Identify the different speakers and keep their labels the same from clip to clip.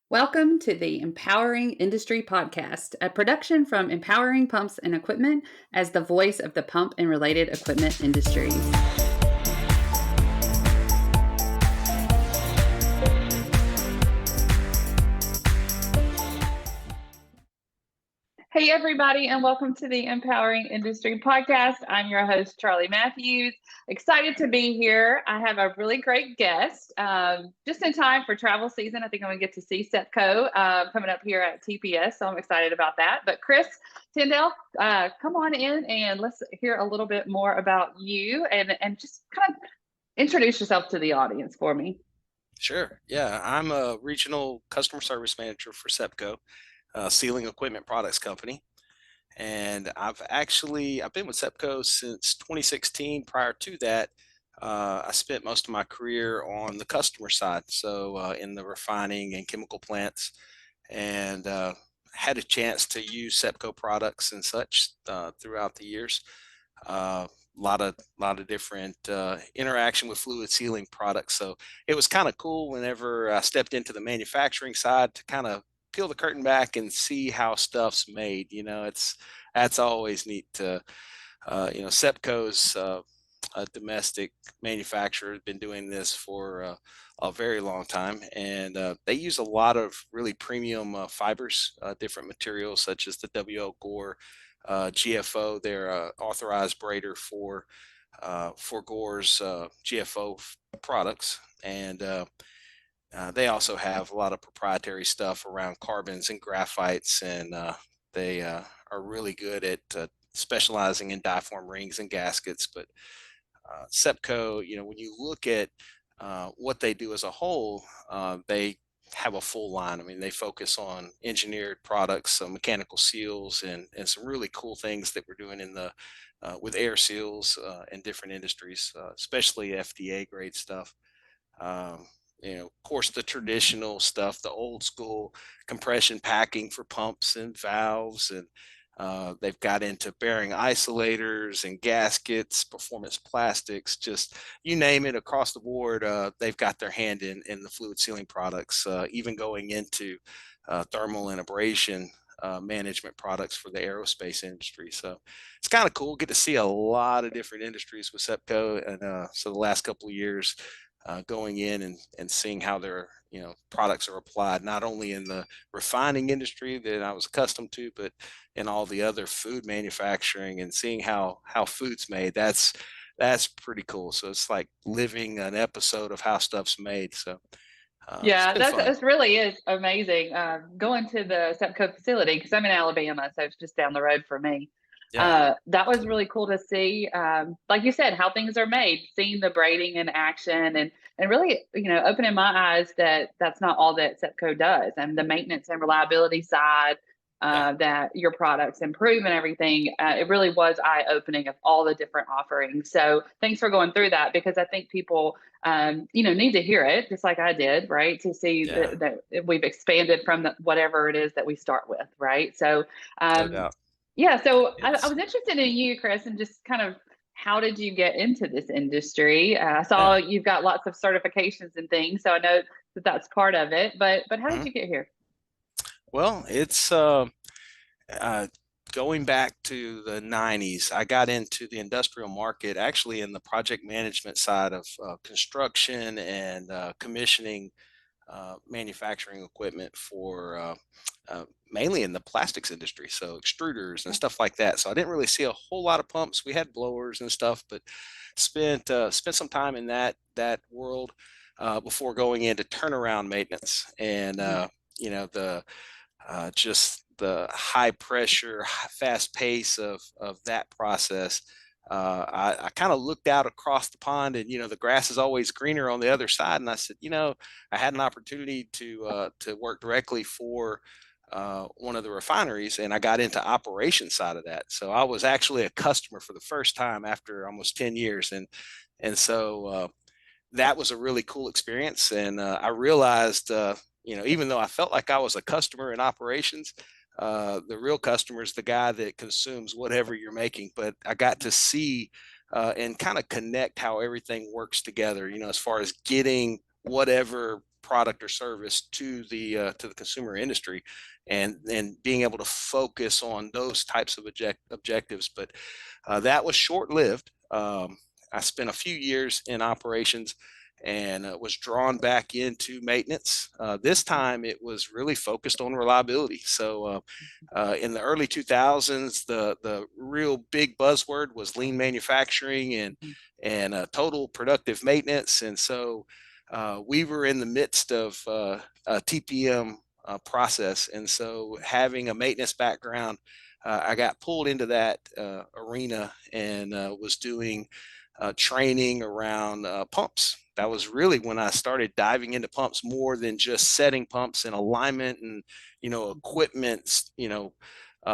Speaker 1: Welcome to the Empowering Industry Podcast, a production from Empowering Pumps and Equipment as the voice of the pump and related equipment industries. Hey, everybody, and welcome to the Empowering Industry Podcast. I'm your host, Charlie Matthews. Excited to be here. I have a really great guest just in time for travel season. I think I'm going to get to see SEPCO coming up here at TPS, so I'm excited about that. But Chris Tindall, come on in and let's hear a little bit more about you and just kind of introduce yourself to the audience for me.
Speaker 2: Sure. Yeah, I'm a regional customer service manager for SEPCO, Sealing Equipment Products Company, and I've been with SEPCO since 2016. Prior to that, I spent most of my career on the customer side, so in the refining and chemical plants, and had a chance to use SEPCO products and such throughout the years. Lot of different interaction with fluid sealing products. So it was kind of cool whenever I stepped into the manufacturing side to kind of peel the curtain back and see how stuff's made. That's always neat to SEPCO's a domestic manufacturer, has been doing this for a very long time, and they use a lot of really premium fibers, different materials such as the WL Gore GFO. They're authorized brader for Gore's GFO products, and they also have a lot of proprietary stuff around carbons and graphites, and they are really good at specializing in die-form rings and gaskets. But SEPCO, when you look at what they do as a whole, they have a full line. I mean, they focus on engineered products, so mechanical seals, and some really cool things that we're doing in the with air seals in different industries, especially FDA grade stuff. Of course, the traditional stuff, the old school compression packing for pumps and valves, and they've got into bearing isolators and gaskets, performance plastics, just you name it across the board. They've got their hand in the fluid sealing products, even going into thermal and abrasion management products for the aerospace industry. So it's kind of cool. Get to see a lot of different industries with SEPCO, and so the last couple of years going in and seeing how their products are applied not only in the refining industry that I was accustomed to, but in all the other food manufacturing, and seeing how food's made. That's pretty cool. So it's like living an episode of how stuff's made. So it's
Speaker 1: Yeah,
Speaker 2: been fun.
Speaker 1: that's really is amazing. Going to the SEPCO facility because I'm in Alabama, so it's just down the road for me.
Speaker 2: Yeah,
Speaker 1: That was really cool to see, like you said, how things are made, seeing the braiding in action, and really, opening my eyes that that's not all that SEPCO does, and the maintenance and reliability side.
Speaker 2: yeah,
Speaker 1: That your products improve and everything. It really was eye opening of all the different offerings. So thanks for going through that because I think people need to hear it just like I did, right? To see
Speaker 2: yeah,
Speaker 1: that we've expanded from whatever it is that we start with, right? So,
Speaker 2: no
Speaker 1: um,
Speaker 2: doubt.
Speaker 1: yeah, so I
Speaker 2: It's
Speaker 1: was interested in you, Chris, and just kind of how did you get into this industry? I saw
Speaker 2: yeah.
Speaker 1: you've got lots of certifications and things, so I know that that's part of it. But how did
Speaker 2: Mhm.
Speaker 1: you get here?
Speaker 2: Well, it's uh, going back to the 90s. I got into the industrial market actually in the project management side of construction and commissioning manufacturing equipment for mainly in the plastics industry, so extruders and stuff like that. So I didn't really see a whole lot of pumps. We had blowers and stuff, but spent some time in that world before going into turnaround maintenance, and
Speaker 1: Mhm.
Speaker 2: the just the high pressure, fast pace of that process. I kind of looked out across the pond, and the grass is always greener on the other side. And I said, I had an opportunity to work directly for one of the refineries, and I got into operation side of that. So I was actually a customer for the first time after almost 10 years, and so that was a really cool experience. And I realized, even though I felt like I was a customer in operations, the real customer is the guy that consumes whatever you're making. But I got to see and kind of connect how everything works together, as far as getting whatever product or service to the consumer industry, and being able to focus on those types of objectives. But that was short lived. I spent a few years in operations and was drawn back into maintenance. This time it was really focused on reliability. So in the early 2000s, the real big buzzword was lean manufacturing and total productive maintenance. And so we were in the midst of a TPM process. And so having a maintenance background, I got pulled into that arena and was doing training around pumps. That was really when I started diving into pumps more than just setting pumps in alignment and, equipment,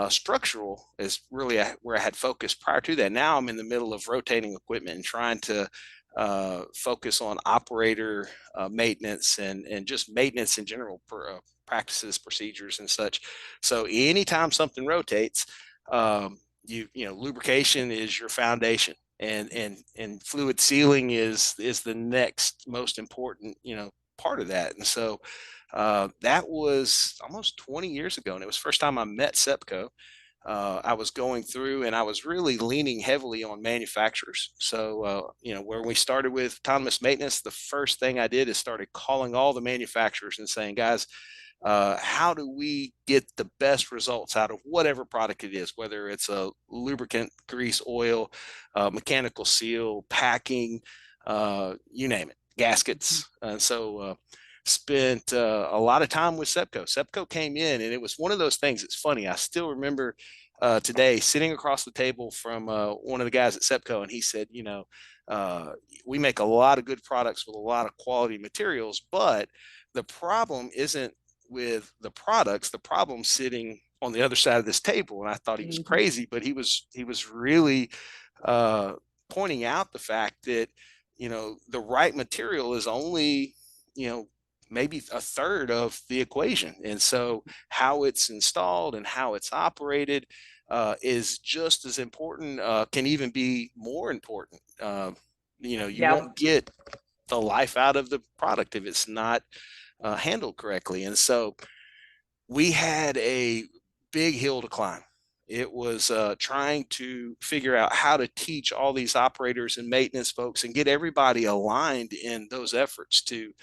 Speaker 2: structural is really where I had focused prior to that. Now I'm in the middle of rotating equipment and trying to focus on operator maintenance and just maintenance in general, practices, procedures, and such. So anytime something rotates, lubrication is your foundation, and fluid sealing is the next most important part of that. And so that was almost 20 years ago, and it was the first time I met SEPCO. I was going through and I was really leaning heavily on manufacturers. So, where we started with autonomous maintenance, the first thing I did is started calling all the manufacturers and saying, guys, how do we get the best results out of whatever product it is, whether it's a lubricant, grease, oil, mechanical seal, packing, you name it, gaskets. And so spent a lot of time with SEPCO. SEPCO came in, and it was one of those things. It's funny. I still remember today sitting across the table from one of the guys at SEPCO, and he said, we make a lot of good products with a lot of quality materials, but the problem isn't with the products. The problem sitting on the other side of this table. And I thought he was crazy, but he was really pointing out the fact that the right material is only maybe a third of the equation. And so how it's installed and how it's operated is just as important, can even be more important. You won't get the life out of the product if it's not handled correctly. And so we had a big hill to climb. It was trying to figure out how to teach all these operators and maintenance folks and get everybody aligned in those efforts to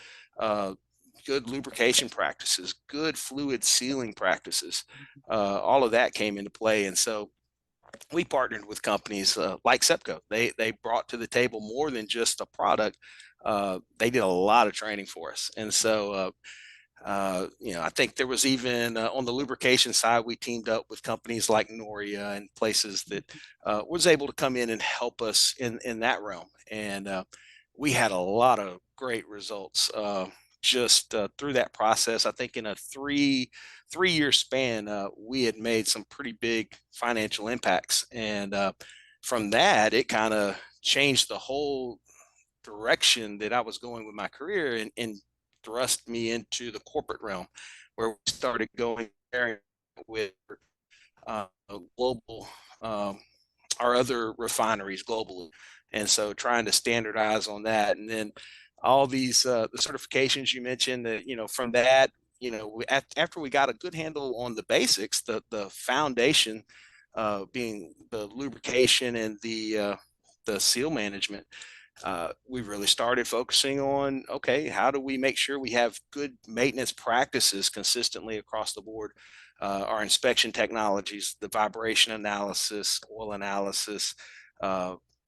Speaker 2: good lubrication practices, good fluid sealing practices. All of that came into play. And so we partnered with companies like SEPCO. They brought to the table more than just a product. They did a lot of training for us. And so I think there was even on the lubrication side, we teamed up with companies like Noria and places that was able to come in and help us in that realm. And we had a lot of great results just through that process. I think in a three-year span, we had made some pretty big financial impacts. And from that, it kind of changed the whole direction that I was going with my career, and thrust me into the corporate realm, where we started going there with global, our other refineries globally. And so trying to standardize on that. And then all these, the certifications you mentioned, that, from that, after we got a good handle on the basics, the foundation being the lubrication and the seal management, we really started focusing on, okay, how do we make sure we have good maintenance practices consistently across the board? Our inspection technologies, the vibration analysis, oil analysis,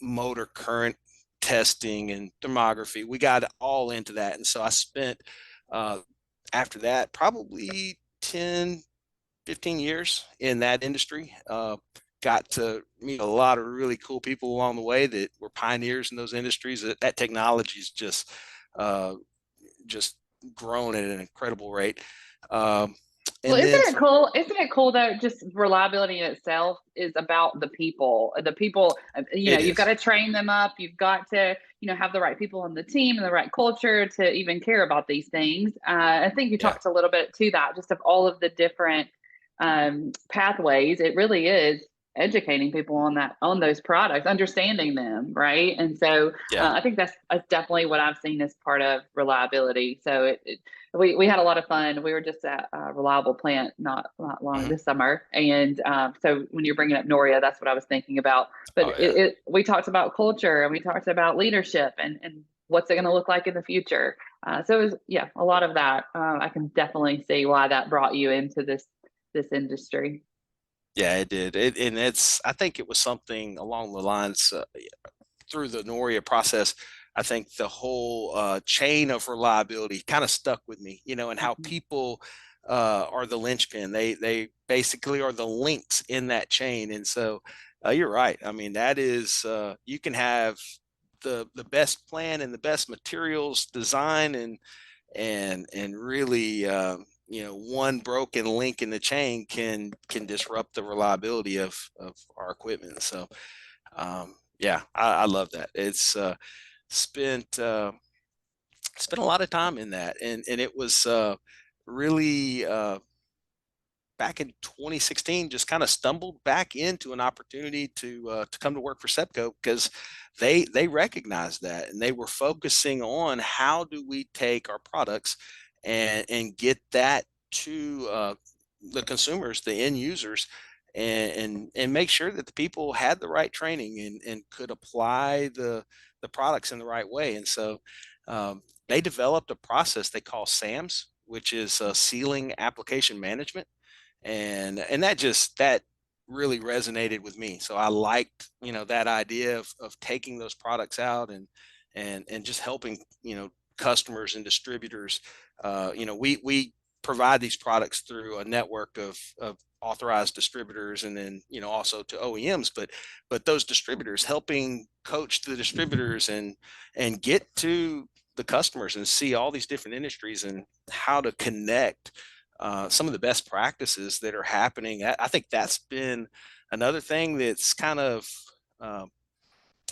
Speaker 2: motor current testing, and thermography. We got all into that. And so I spent, after that, probably 10, 15 years in that industry. Got to meet a lot of really cool people along the way that were pioneers in those industries. That technology is just grown at an incredible rate.
Speaker 1: Well, isn't it cool? Isn't it cool though? Just reliability in itself is about the people. The people, you've got to train them up. You've got to, have the right people on the team and the right culture to even care about these things. I think you talked a little bit to that, just of all of the different pathways. It really is educating people on those products, understanding them, right? And so
Speaker 2: Yeah.
Speaker 1: I think that's definitely what I've seen as part of reliability. So we had a lot of fun. We were just at a reliable plant not long
Speaker 2: Hmm.
Speaker 1: this summer, and so when you're bringing up Noria, that's what I was thinking about. But
Speaker 2: Oh yeah.
Speaker 1: we talked about culture and we talked about leadership and what's it going to look like in the future. So it was, yeah, a lot of that. I can definitely see why that brought you into this industry.
Speaker 2: Yeah, it did. And I think it was something along the lines through the Noria process. I think the whole chain of reliability kind of stuck with me, and how
Speaker 1: Mhm.
Speaker 2: people are the linchpin. They basically are the links in that chain. And so you're right. I mean, that is you can have the best plan and the best materials design and really one broken link in the chain can disrupt the reliability of our equipment. So yeah, I love that. It's spent spent a lot of time in that, and it was really back in 2016, just kind of stumbled back into an opportunity to come to work for SEPCO because they recognized that, and they were focusing on how do we take our products and get that to the consumers, the end users, and make sure that the people had the right training and could apply the products in the right way. And so they developed a process they call SAMS, which is Sealing Application Management, and that really resonated with me. So I liked that idea of taking those products out and just helping customers and distributors. We provide these products through a network of authorized distributors, and then also to OEMs, but those distributors helping coach the distributors and get to the customers and see all these different industries and how to connect some of the best practices that are happening. I think that's been another thing that's kind of uh,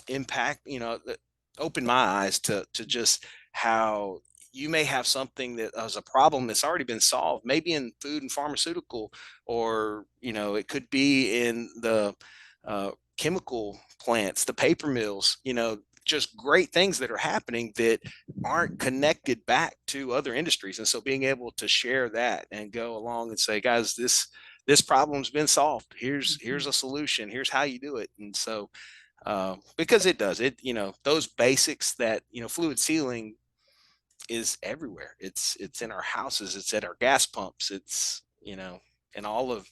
Speaker 2: impact, that opened my eyes to just how you may have something that as a problem that's already been solved, maybe in food and pharmaceutical, or it could be in the chemical plants, the paper mills, just great things that are happening that aren't connected back to other industries. And so being able to share that and go along and say, guys, this problem's been solved. Here's
Speaker 1: Mhm.
Speaker 2: a solution. Here's how you do it. And so because it does it, those basics that fluid sealing is everywhere. It's in our houses, it's at our gas pumps, it's in all of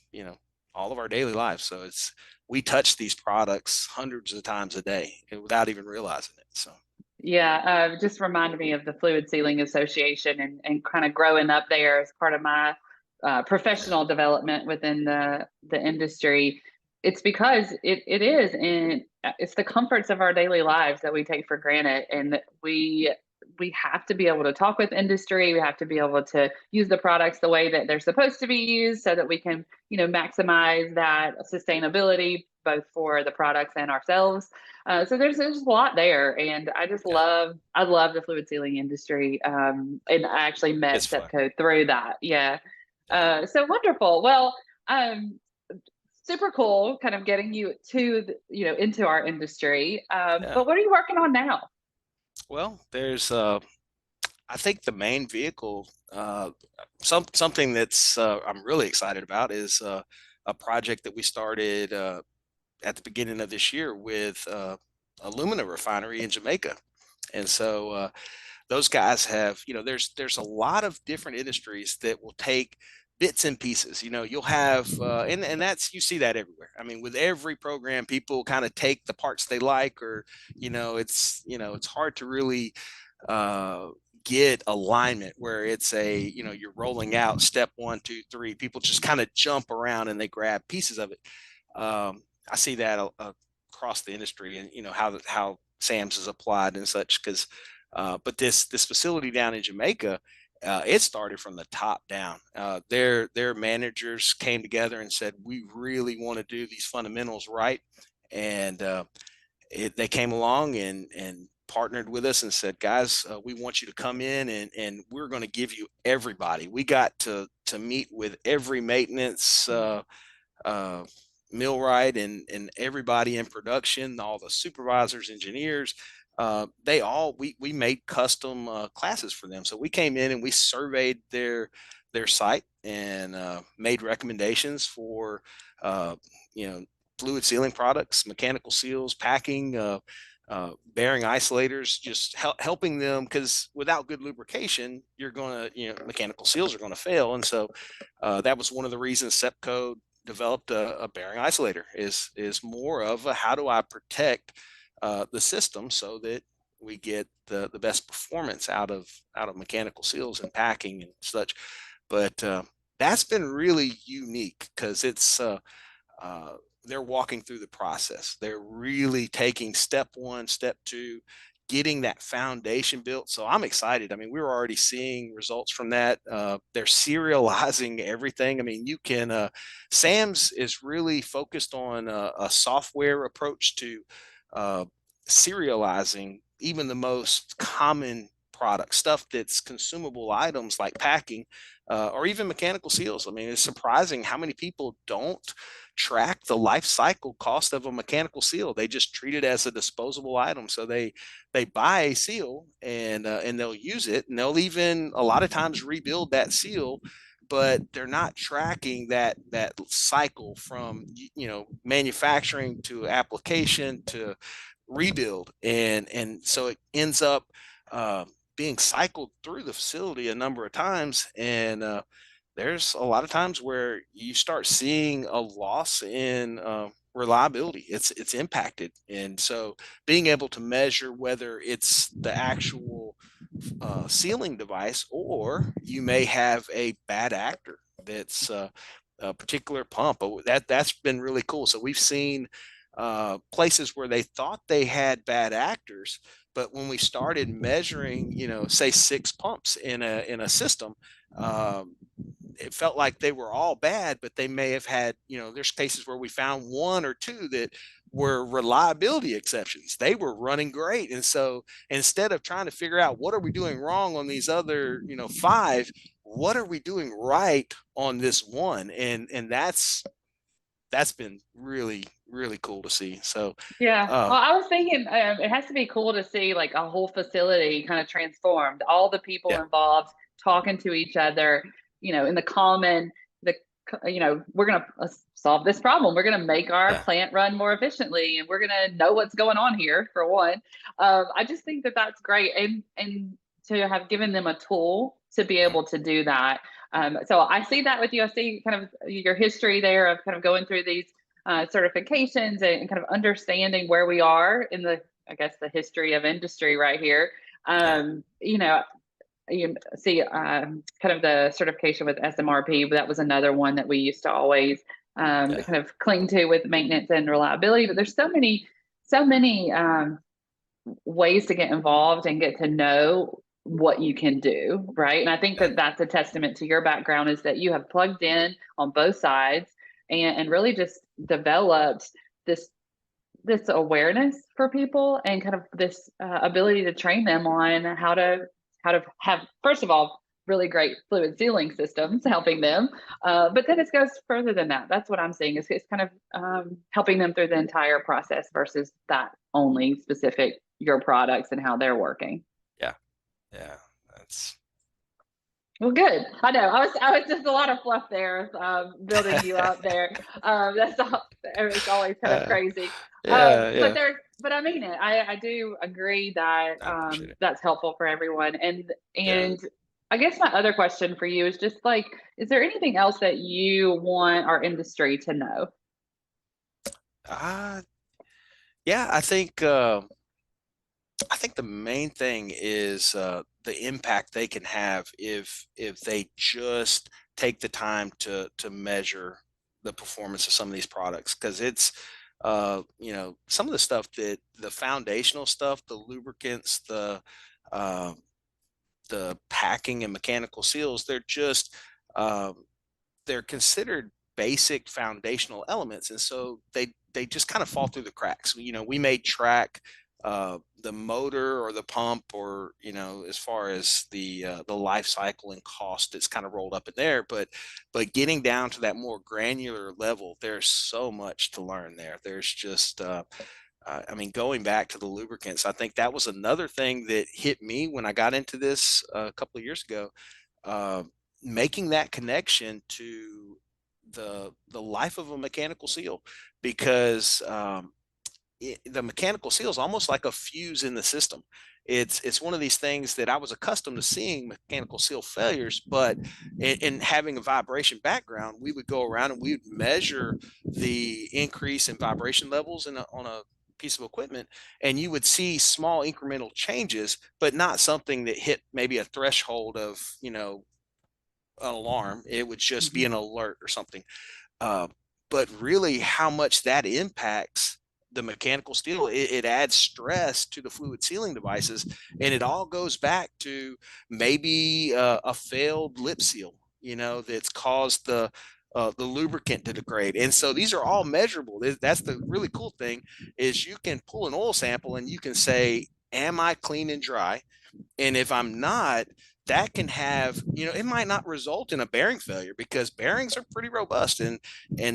Speaker 2: our daily lives. So it's we touch these products hundreds of times a day without even realizing it. So
Speaker 1: Yeah, just reminded me of the Fluid Sealing Association and kind of growing up there as part of my
Speaker 2: yeah,
Speaker 1: professional development within the industry. It's because it is, and it's the comforts of our daily lives that we take for granted, and that we have to be able to talk with industry. We have to be able to use the products the way that they're supposed to be used, so that we can maximize that sustainability both for the products and ourselves. So there's a lot there, and
Speaker 2: yeah,
Speaker 1: I love the fluid sealing industry, and I actually met
Speaker 2: it's fun.
Speaker 1: SEPCO through that. Yeah,
Speaker 2: Yeah,
Speaker 1: so wonderful. Well, um, super cool, kind of getting you to into our industry.
Speaker 2: yeah.
Speaker 1: But what are you working on now?
Speaker 2: Well, there's I think the main vehicle, something that's I'm really excited about is a project that we started at the beginning of this year with alumina refinery in Jamaica. And so those guys have, there's a lot of different industries that will take bits and pieces. You'll have, and that's, you see that everywhere. I mean, with every program, people kind of take the parts they like, or, it's hard to really uh, get alignment where it's you're rolling out step one, two, three. People just kind of jump around and they grab pieces of it. I see that across the industry, and how SAMS is applied and such. Because, but this facility down in Jamaica, it started from the top down. Their managers came together and said, we really want to do these fundamentals right, and they came along and partnered with us and said, guys, we want you to come in and we're going to give you everybody. We got to meet with every maintenance uh, millwright and everybody in production, all the supervisors, engineers, we made custom classes for them. So we came in and we surveyed their site and made recommendations for uh, you know fluid sealing products, mechanical seals, packing, bearing isolators, just helping them, because without good lubrication, you're going to, mechanical seals are going to fail. And so that was one of the reasons SEPCO developed a bearing isolator, is more of a, how do I protect the system so that we get the best performance out of mechanical seals and packing and such. But that's been really unique because it's uh, they're walking through the process. They're really taking step one, step two, getting that foundation built. So I'm excited. I mean, we were already seeing results from that. They're serializing everything. I mean, Sam's is really focused on a software approach to uh, serializing even the most common product stuff that's consumable items like packing, or even mechanical seals. I mean, it's surprising how many people don't track the life cycle cost of a mechanical seal. They just treat it as a disposable item. So they buy a seal and they'll use it, and they'll even a lot of times rebuild that seal, but they're not tracking that cycle from manufacturing to application to rebuild, and so it ends up uh, being cycled through the facility a number of times. And there's a lot of times where you start seeing a loss in reliability. It's impacted, and so being able to measure whether it's the actual sealing device, or you may have a bad actor that's a particular pump. That's been really cool. So we've seen places where they thought they had bad actors, but when we started measuring, say 6 pumps in a system, um, it felt like they were all bad, but they may have had, there's cases where we found one or two that were reliability exceptions. They were running great. And so instead of trying to figure out what are we doing wrong on these other, 5, what are we doing right on this one? And that's been really, really cool to see. So,
Speaker 1: Yeah.
Speaker 2: uh,
Speaker 1: Well, I was thinking it has to be cool to see like a whole facility kind of transformed, all the people
Speaker 2: yeah,
Speaker 1: involved talking to each other, in the common, the, we're going to solve this problem. We're going to make our
Speaker 2: yeah,
Speaker 1: plant run more efficiently, and we're going to know what's going on here for one. I just think that that's great. And to have given them a tool to be able to do that. So I see that with you. I see kind of your history there of kind of going through these certifications and kind of understanding where we are in I guess, the history of industry right here.
Speaker 2: yeah,
Speaker 1: You see kind of the certification with SMRP, but that was another one that we used to always
Speaker 2: yeah,
Speaker 1: kind of cling to with maintenance and reliability. But there's so many ways to get involved and get to know what you can do, right? And I think
Speaker 2: yeah,
Speaker 1: that that's a testament to your background, is that you have plugged in on both sides and really just developed this awareness for people and kind of this ability to train them on how to have, first of all, really great fluid sealing systems helping them, but then it goes further than that. That's what I'm seeing, is it's kind of helping them through the entire process versus that only specific your products and how they're working.
Speaker 2: yeah, yeah. That's
Speaker 1: Well, good. I know. I was just a lot of fluff there, building you up there. That's all. It's always kind of
Speaker 2: uh,
Speaker 1: crazy.
Speaker 2: yeah, yeah.
Speaker 1: But I mean it. I do agree that
Speaker 2: I appreciate it.
Speaker 1: that's helpful for everyone. And
Speaker 2: Yeah.
Speaker 1: and I guess my other question for you is just like, is there anything else that you want our industry to know?
Speaker 2: Uh, yeah, I think the main thing is the impact they can have if they just take the time to measure the performance of some of these products, because it's some of the stuff, that the foundational stuff, the lubricants, uh, the packing and mechanical seals, um, they're considered basic foundational elements, and so they just kind of fall through the cracks. We may track the motor or the pump, or as far as the life cycle and cost, it's kind of rolled up in there. But getting down to that more granular level, there's so much to learn there. There's just I mean, going back to the lubricants, I think that was another thing that hit me when I got into this a couple of years ago. uh, Making that connection to the life of a mechanical seal, because the mechanical seal is almost like a fuse in the system. It's one of these things that I was accustomed to seeing mechanical seal failures, but in having a vibration background, we would go around and we would measure the increase in vibration levels on a piece of equipment, and you would see small incremental changes, but not something that hit maybe a threshold of an alarm. It would just be
Speaker 1: Mhm.
Speaker 2: an alert or something. uh, but really how much that impacts the mechanical steel. It adds stress to the fluid sealing devices, and it all goes back to maybe a failed lip seal, that's caused the lubricant to degrade. And so these are all measurable. That's the really cool thing, is you can pull an oil sample and you can say, am I clean and dry? And if I'm not, that can have, it might not result in a bearing failure, because bearings are pretty robust, and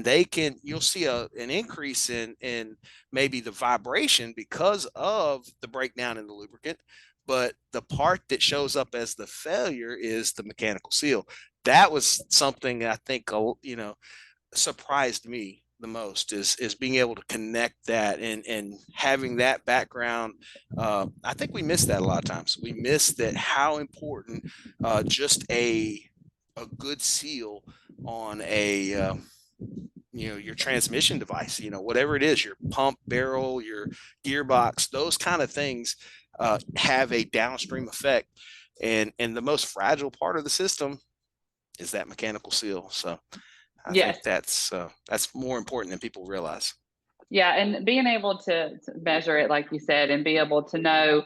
Speaker 2: they can, you'll see an increase in maybe the vibration because of the breakdown in the lubricant. But the part that shows up as the failure is the mechanical seal. That was something I think, surprised me the most, is being able to connect that, and having that background. I think we miss that a lot of times. We miss that, how important just a good seal on a your transmission device, whatever it is, your pump, barrel, your gearbox, those kind of things have a downstream effect. And the most fragile part of the system is that mechanical seal. So I think
Speaker 1: Yes.
Speaker 2: that's more important than people realize.
Speaker 1: Yeah, and being able to measure it, like you said, and be able to know,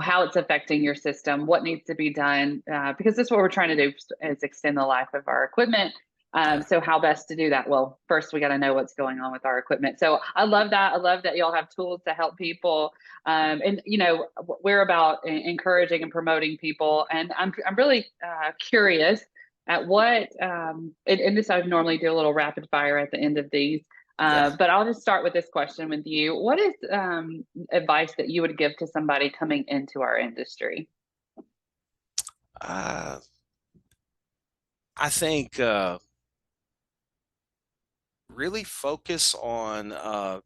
Speaker 1: how it's affecting your system, what needs to be done, because this is what we're trying to do is extend the life of our equipment.
Speaker 2: Yeah.
Speaker 1: So how best to do that? Well, first we got to know what's going on with our equipment. So I love that. I love that y'all have tools to help people, and we're about encouraging and promoting people. And I'm really curious at what, and this I normally do a little rapid fire at the end of these.
Speaker 2: Yeah.
Speaker 1: But I'll just start with this question with you. What is advice that you would give to somebody coming into our industry?
Speaker 2: Uh, I think really focus on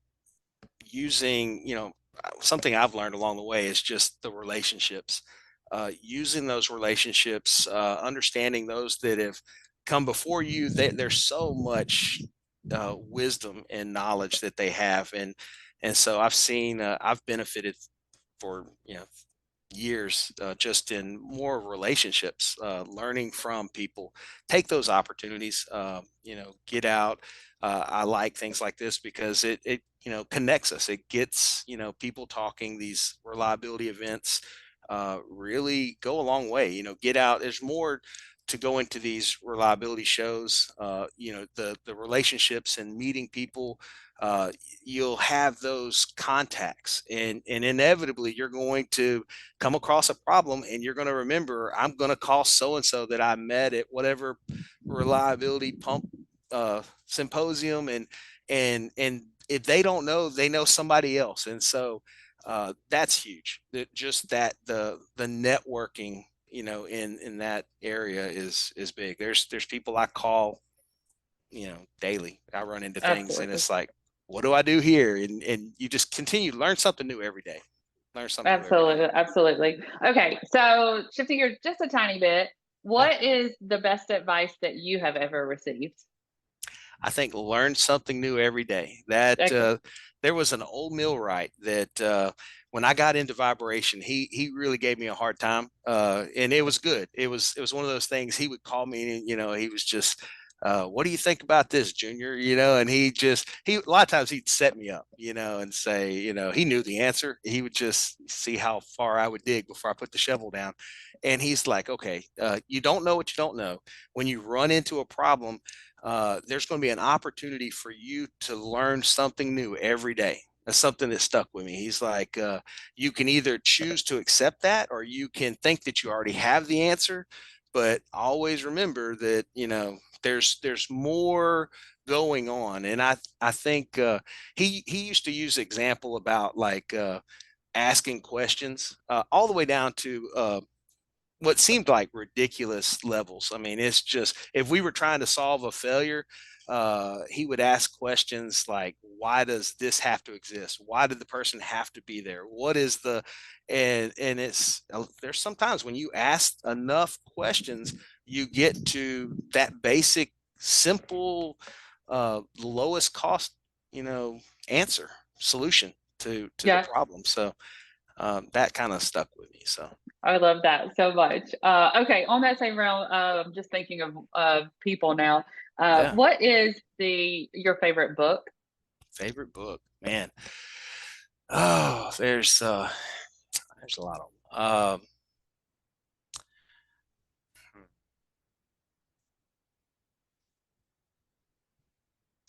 Speaker 2: using, something I've learned along the way is just the relationships. Using those relationships, understanding those that have come before you. There's so much wisdom and knowledge that they have, and so I've benefited for years, just in more relationships, learning from people. Take those opportunities, get out. I like things like this because it connects us. It gets people talking. These reliability events really go a long way. Get out. There's more to go into these reliability shows. The relationships and meeting people. Uh, you'll have those contacts, and inevitably you're going to come across a problem, and you're going to remember, I'm going to call so and so that I met at whatever reliability pump symposium, and if they don't know, they know somebody else. And so that's huge. Just that the networking, in that area is big. There's people I call daily. I run into things, and
Speaker 1: Absolutely.
Speaker 2: it's like, what do I do here? And you just continue to learn something new every day. Learn something new every day.
Speaker 1: Absolutely. Absolutely. Okay. So shifting gears just a tiny bit,
Speaker 2: Yeah.
Speaker 1: what is the best advice that you have ever received?
Speaker 2: I think learn something new every day. That
Speaker 1: Okay.
Speaker 2: there was an old millwright that when I got into vibration, he really gave me a hard time, and it was good. It was one of those things. He would call me, and he was just, what do you think about this, Junior? And he a lot of times he'd set me up, and say, he knew the answer. He would just see how far I would dig before I put the shovel down. And he's like, okay, you don't know what you don't know. When you run into a problem, there's going to be an opportunity for you to learn something new every day. That's something that stuck with me. He's like, you can either choose to accept that, or you can think that you already have the answer, but always remember that, there's more going on. And I think he used to use example about like asking questions all the way down to what seemed like ridiculous levels. I mean, it's just, if we were trying to solve a failure, he would ask questions like, why does this have to exist? Why did the person have to be there? What is the, and it's, there's sometimes when you ask enough questions, you get to that basic, simple, lowest cost, answer, solution to the
Speaker 1: Yeah,
Speaker 2: problem. So that kind of stuck with me. So
Speaker 1: I love that so much. Okay, on that same realm, just thinking of people now.
Speaker 2: yeah.
Speaker 1: What is your favorite book?
Speaker 2: Favorite book, man. Oh, there's a lot of them.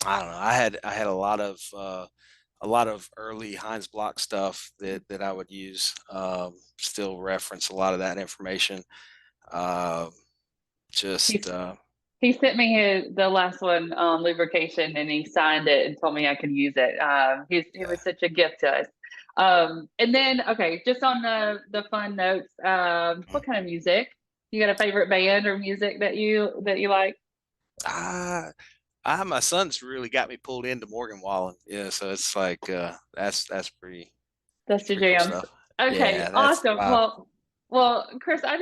Speaker 2: I don't know. I had a lot of early Heinz Block stuff that I would use. Still reference a lot of that information. Uh, just
Speaker 1: He's He sent me the last one on lubrication, and he signed it and told me I could use it. He
Speaker 2: yeah.
Speaker 1: was such a gift to us. And then, okay, just on the fun notes, what kind of music? You got a favorite band or music that you like?
Speaker 2: Ah, my son's really got me pulled into Morgan Wallen. Yeah, so it's like that's pretty
Speaker 1: That's your
Speaker 2: pretty cool
Speaker 1: jams.
Speaker 2: stuff.
Speaker 1: Okay,
Speaker 2: Yeah, that's
Speaker 1: awesome. Well, Chris, I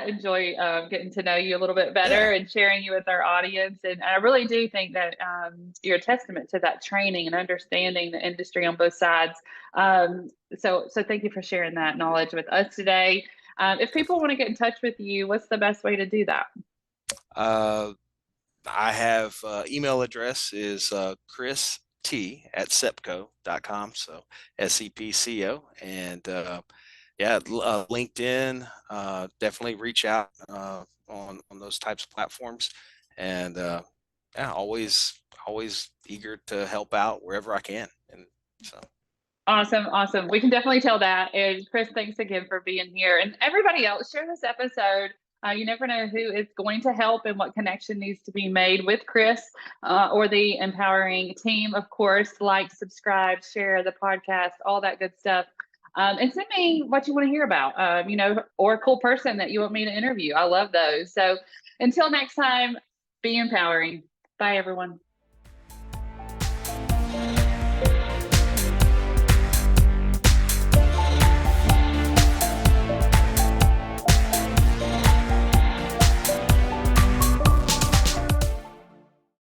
Speaker 1: enjoy getting to know you a little bit better
Speaker 2: yeah.
Speaker 1: and sharing you with our audience. And I really do think that you're a testament to that training and understanding the industry on both sides. So thank you for sharing that knowledge with us today. If people
Speaker 2: Definitely.
Speaker 1: want to get in touch with you, what's the best way to do that?
Speaker 2: Uh, I have email address is Chris T at SEPCO.com. So SEPCO. And yeah, LinkedIn, definitely reach out on those types of platforms. And yeah, always eager to help out wherever I can. And so,
Speaker 1: Awesome, awesome. We can definitely tell that. And Chris, thanks again for being here. And everybody else, share this episode. You never know who is going to help and what connection needs to be made with Chris or the empowering team. Of course, like, subscribe, share the podcast, all that good stuff. And send me what you want to hear about, or a cool person that you want me to interview. I love those. So until next time, be empowering. Bye, everyone.